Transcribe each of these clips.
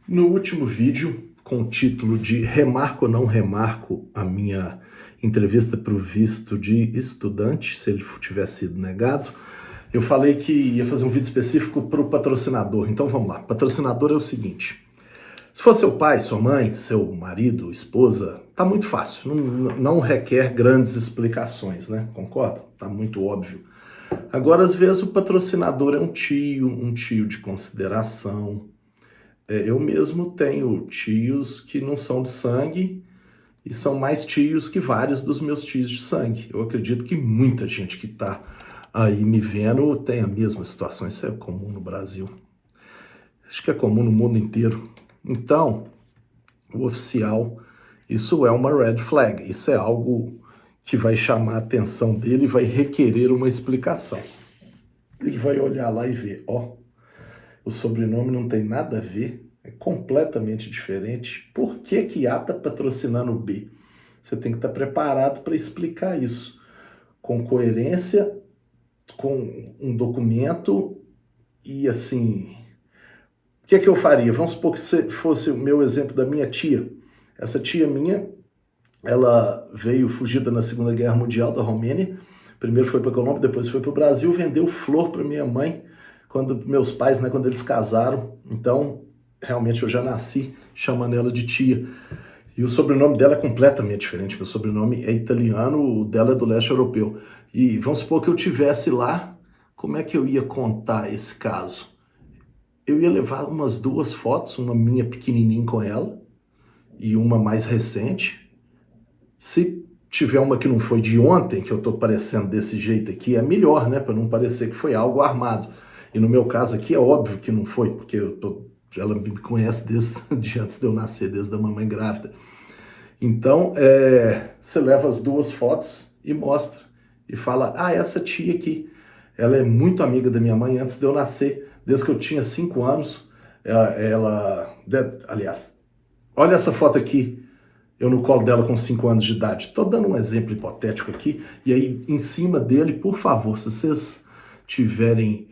No último vídeo, com o título de Remarco ou não remarco a minha entrevista para o visto de estudante, se ele tivesse sido negado, eu falei que ia fazer um vídeo específico para o patrocinador. Então vamos lá. Patrocinador é o seguinte: se for seu pai, sua mãe, seu marido, esposa, tá muito fácil, não requer grandes explicações, né? Concorda? Tá muito óbvio. Agora, às vezes, o patrocinador é um tio de consideração. Eu mesmo tenho tios que não são de sangue e são mais tios que vários dos meus tios de sangue. Eu acredito que muita gente que está aí me vendo tem a mesma situação. Isso é comum no Brasil. Acho que é comum no mundo inteiro. Então, o oficial, isso é uma red flag. Isso é algo que vai chamar a atenção dele e vai requerer uma explicação. Ele vai olhar lá e ver, ó, o sobrenome não tem nada a ver, é completamente diferente. Por que que A está patrocinando o B? Você tem que estar preparado para explicar isso com coerência, com um documento e assim. O que é que eu faria? Vamos supor que fosse o meu exemplo da minha tia. Essa tia minha, ela veio fugida na Segunda Guerra Mundial da Romênia. Primeiro foi para a Colômbia, depois foi para o Brasil, vendeu flor para minha mãe quando meus pais, né, quando eles casaram. Então, realmente eu já nasci chamando ela de tia. E o sobrenome dela é completamente diferente. Meu sobrenome é italiano, o dela é do leste europeu. E vamos supor que eu tivesse lá, como é que eu ia contar esse caso? Eu ia levar umas duas fotos, uma minha pequenininha com ela e uma mais recente. Se tiver uma que não foi de ontem, que eu tô parecendo desse jeito aqui, é melhor, né? Para não parecer que foi algo armado. E no meu caso aqui é óbvio que não foi, porque ela me conhece desde antes de eu nascer, desde a mamãe grávida. Então, você leva as duas fotos e mostra. E fala, essa tia aqui, ela é muito amiga da minha mãe antes de eu nascer, desde que eu tinha 5 anos. Aliás, olha essa foto aqui, eu no colo dela com 5 anos de idade. Estou dando um exemplo hipotético aqui. E aí, em cima dele, por favor, se vocês tiverem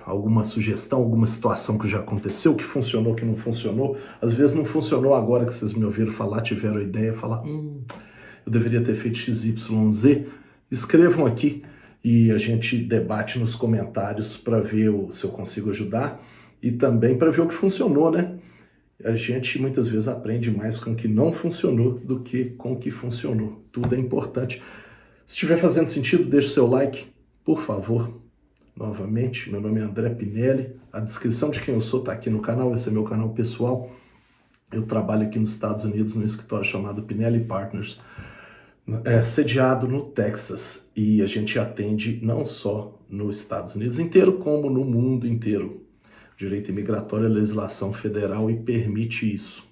alguma sugestão, alguma situação que já aconteceu, que funcionou, que não funcionou, às vezes não funcionou agora que vocês me ouviram falar, tiveram a ideia, falar, eu deveria ter feito XYZ, escrevam aqui e a gente debate nos comentários para ver se eu consigo ajudar e também para ver o que funcionou, né? A gente muitas vezes aprende mais com o que não funcionou do que com o que funcionou. Tudo é importante. Se estiver fazendo sentido, deixe o seu like, por favor. Novamente, meu nome é André Pinelli. A descrição de quem eu sou está aqui no canal. Esse é meu canal pessoal. Eu trabalho aqui nos Estados Unidos, num escritório chamado Pinelli Partners, sediado no Texas. E a gente atende não só nos Estados Unidos inteiro, como no mundo inteiro. Direito imigratório é legislação federal e permite isso.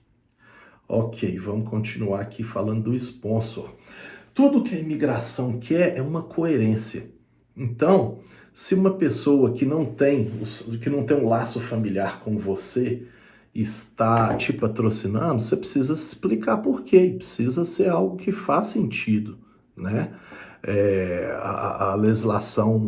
Ok, vamos continuar aqui falando do sponsor. Tudo que a imigração quer é uma coerência. Então, se uma pessoa que não tem um laço familiar com você está te patrocinando, você precisa explicar por quê. Precisa ser algo que faz sentido, né? A legislação,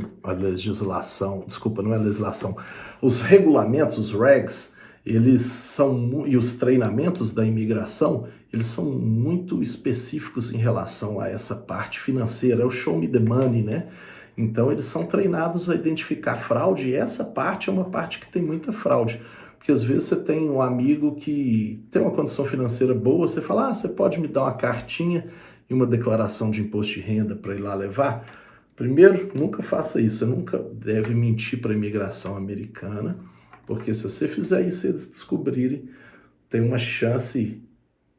desculpa, não é legislação, os regulamentos, os regs, eles são, e os treinamentos da imigração, eles são muito específicos em relação a essa parte financeira, é o show me the money, né? Então eles são treinados a identificar fraude, e essa parte é uma parte que tem muita fraude. Porque às vezes você tem um amigo que tem uma condição financeira boa, você fala, você pode me dar uma cartinha e uma declaração de imposto de renda para ir lá levar? Primeiro, nunca faça isso, você nunca deve mentir para a imigração americana, porque se você fizer isso e eles descobrirem, tem uma chance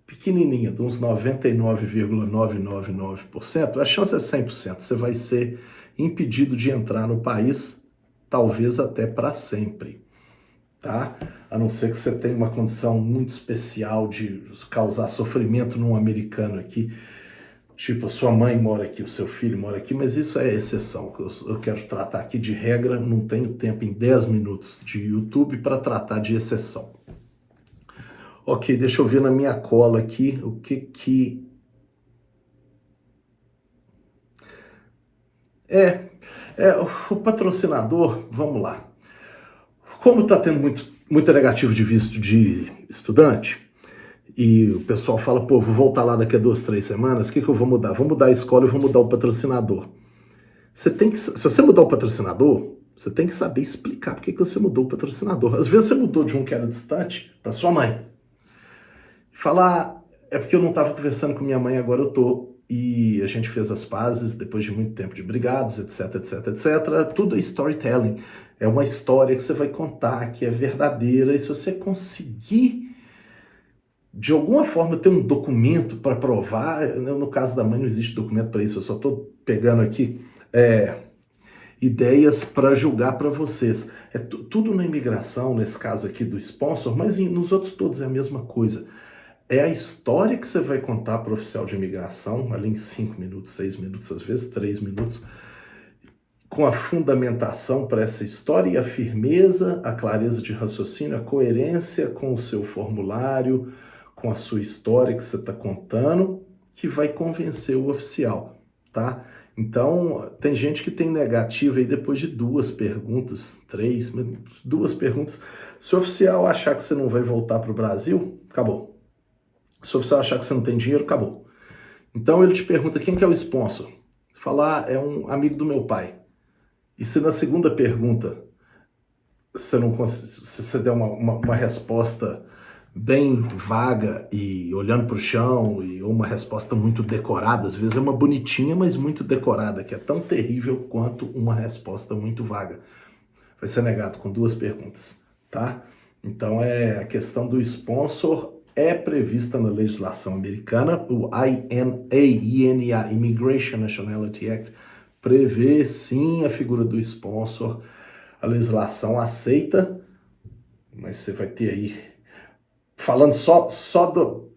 pequenininha, de uns 99,999%, a chance é 100%, você vai ser impedido de entrar no país, talvez até para sempre, tá? A não ser que você tenha uma condição muito especial de causar sofrimento num americano aqui, tipo, a sua mãe mora aqui, o seu filho mora aqui, mas isso é exceção. Eu quero tratar aqui de regra, não tenho tempo em 10 minutos de YouTube para tratar de exceção. Ok, deixa eu ver na minha cola aqui o que... O patrocinador, vamos lá. Como está tendo muito Muito negativo de visto de estudante, e o pessoal fala, pô, vou voltar lá daqui a 2, 3 semanas, o que eu vou mudar? Vou mudar a escola e vou mudar o patrocinador. Se você mudar o patrocinador, você tem que saber explicar por que você mudou o patrocinador. Às vezes você mudou de um que era distante para sua mãe. Falar, é porque eu não estava conversando com minha mãe, agora eu tô. E a gente fez as pazes depois de muito tempo de brigados, etc, etc, etc. Tudo é storytelling. É uma história que você vai contar, que é verdadeira. E se você conseguir, de alguma forma, ter um documento para provar, no caso da mãe não existe documento para isso, eu só estou pegando aqui ideias para julgar para vocês. É tudo na imigração, nesse caso aqui do sponsor, mas nos outros todos é a mesma coisa. É a história que você vai contar para o oficial de imigração, ali em 5 minutos, 6 minutos, às vezes 3 minutos, com a fundamentação para essa história e a firmeza, a clareza de raciocínio, a coerência com o seu formulário, com a sua história que você está contando, que vai convencer o oficial, tá? Então, tem gente que tem negativa aí depois de 2 perguntas, 3, 2 perguntas. Se o oficial achar que você não vai voltar para o Brasil, acabou. Se você achar que você não tem dinheiro, acabou. Então ele te pergunta quem que é o sponsor. Você fala, é um amigo do meu pai. E se na segunda pergunta você der uma resposta bem vaga e olhando para o chão, ou uma resposta muito decorada, às vezes é uma bonitinha, mas muito decorada, que é tão terrível quanto uma resposta muito vaga. Vai ser negado com 2 perguntas, tá? Então a questão do sponsor é prevista na legislação americana, o INA, Immigration Nationality Act, prevê sim a figura do sponsor. A legislação aceita, mas você vai ter aí, falando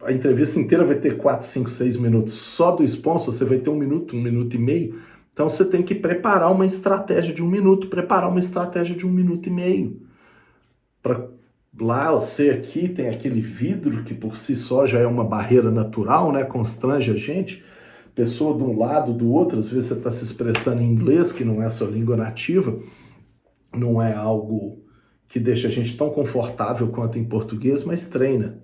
a entrevista inteira vai ter 4, 5, 6 minutos, só do sponsor você vai ter 1 minuto, 1 minuto e meio, então você tem que preparar uma estratégia de 1 minuto, preparar uma estratégia de 1 minuto e meio, para lá, você aqui tem aquele vidro que por si só já é uma barreira natural, né? Constrange a gente. Pessoa de um lado, do outro, às vezes você está se expressando em inglês, que não é sua língua nativa, não é algo que deixa a gente tão confortável quanto em português, mas treina.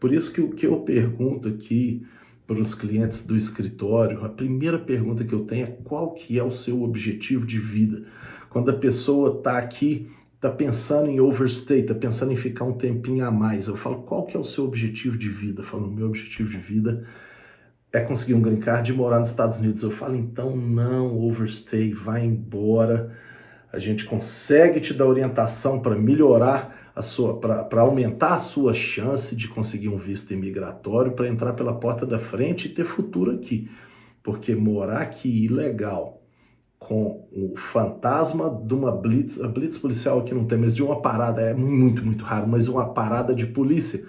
Por isso que o que eu pergunto aqui para os clientes do escritório, a primeira pergunta que eu tenho é qual que é o seu objetivo de vida? Quando a pessoa está aqui, está pensando em overstay, está pensando em ficar um tempinho a mais. Eu falo, qual que é o seu objetivo de vida? Eu falo, o meu objetivo de vida é conseguir um green card e morar nos Estados Unidos. Eu falo, então não, overstay, vai embora. A gente consegue te dar orientação para melhorar para aumentar a sua chance de conseguir um visto imigratório, para entrar pela porta da frente e ter futuro aqui. Porque morar aqui ilegal, com o fantasma de uma blitz, a blitz policial aqui não tem, mas de uma parada, é muito, muito raro, mas uma parada de polícia,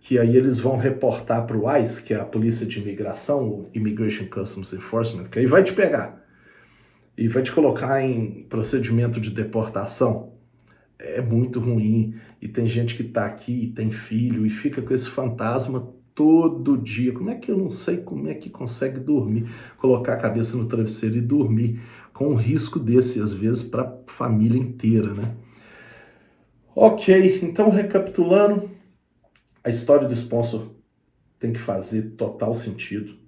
que aí eles vão reportar para o ICE, que é a polícia de imigração, o Immigration Customs Enforcement, que aí vai te pegar e vai te colocar em procedimento de deportação. É muito ruim, e tem gente que tá aqui, tem filho, e fica com esse fantasma todo dia. Como é que eu não sei como é que consegue dormir, colocar a cabeça no travesseiro e dormir com um risco desse, às vezes, para a família inteira, né? Ok, então recapitulando, a história do sponsor tem que fazer total sentido.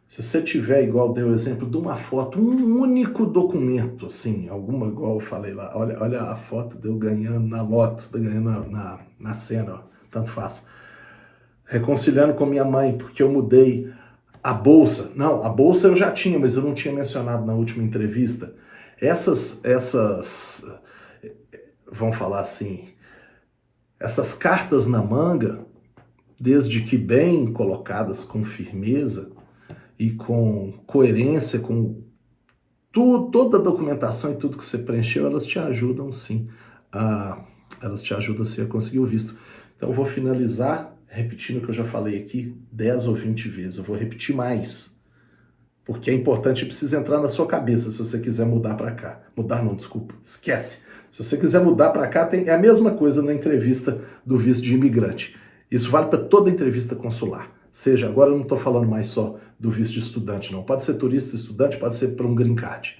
Se você tiver, igual deu o exemplo, de uma foto, um único documento, assim, alguma, igual eu falei lá, olha a foto de eu ganhando na loto, ganhando na cena, ó, tanto faz. Reconciliando com minha mãe, porque eu mudei a bolsa. Não, a bolsa eu já tinha, mas eu não tinha mencionado na última entrevista. Essas vamos falar assim, essas cartas na manga, desde que bem colocadas com firmeza e com coerência, com toda a documentação e tudo que você preencheu, elas te ajudam sim a conseguir o visto. Então eu vou finalizar repetindo o que eu já falei aqui 10 ou 20 vezes. Eu vou repetir mais, porque é importante e precisa entrar na sua cabeça se você quiser mudar para cá. Mudar não, desculpa, esquece. Se você quiser mudar para cá, é a mesma coisa na entrevista do visto de imigrante. Isso vale para toda entrevista consular. Seja, agora eu não estou falando mais só do visto de estudante, não. Pode ser turista, estudante, pode ser para um green card.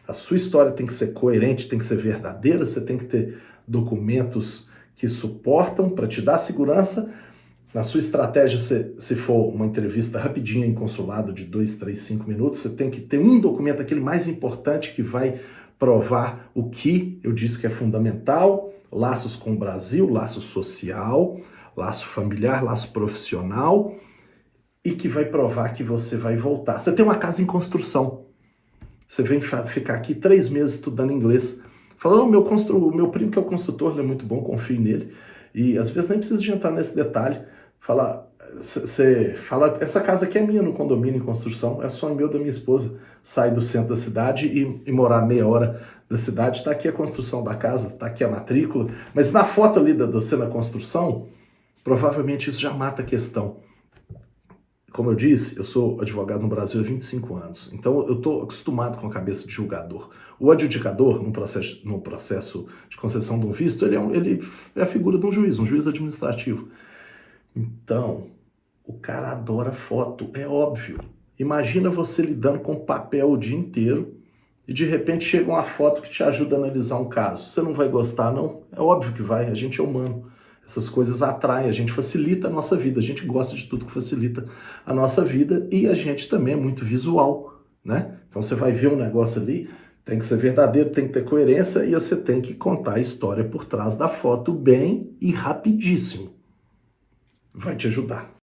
A sua história tem que ser coerente, tem que ser verdadeira, você tem que ter documentos que suportam para te dar segurança. Na sua estratégia, se for uma entrevista rapidinha em consulado de 2, 3, 5 minutos, você tem que ter um documento, aquele mais importante, que vai provar o que eu disse que é fundamental: laços com o Brasil, laço social, laço familiar, laço profissional, e que vai provar que você vai voltar. Você tem uma casa em construção. Você vem ficar aqui 3 meses estudando inglês. Fala, não, o meu primo que é o construtor, ele é muito bom, confio nele. E às vezes nem precisa de entrar nesse detalhe. Você fala, essa casa aqui é minha no condomínio em construção, é sonho meu, da minha esposa. Sai do centro da cidade e morar meia hora da cidade. Está aqui a construção da casa, está aqui a matrícula. Mas na foto ali da você na construção, provavelmente isso já mata a questão. Como eu disse, eu sou advogado no Brasil há 25 anos, então eu estou acostumado com a cabeça de julgador. O adjudicador, no processo de concessão de um visto, ele é a figura de um juiz administrativo. Então, o cara adora foto, é óbvio. Imagina você lidando com papel o dia inteiro e de repente chega uma foto que te ajuda a analisar um caso. Você não vai gostar, não? É óbvio que vai, a gente é humano. Essas coisas atraem, a gente facilita a nossa vida, a gente gosta de tudo que facilita a nossa vida e a gente também é muito visual, né? Então você vai ver um negócio ali, tem que ser verdadeiro, tem que ter coerência e você tem que contar a história por trás da foto bem e rapidíssimo. Vai te ajudar.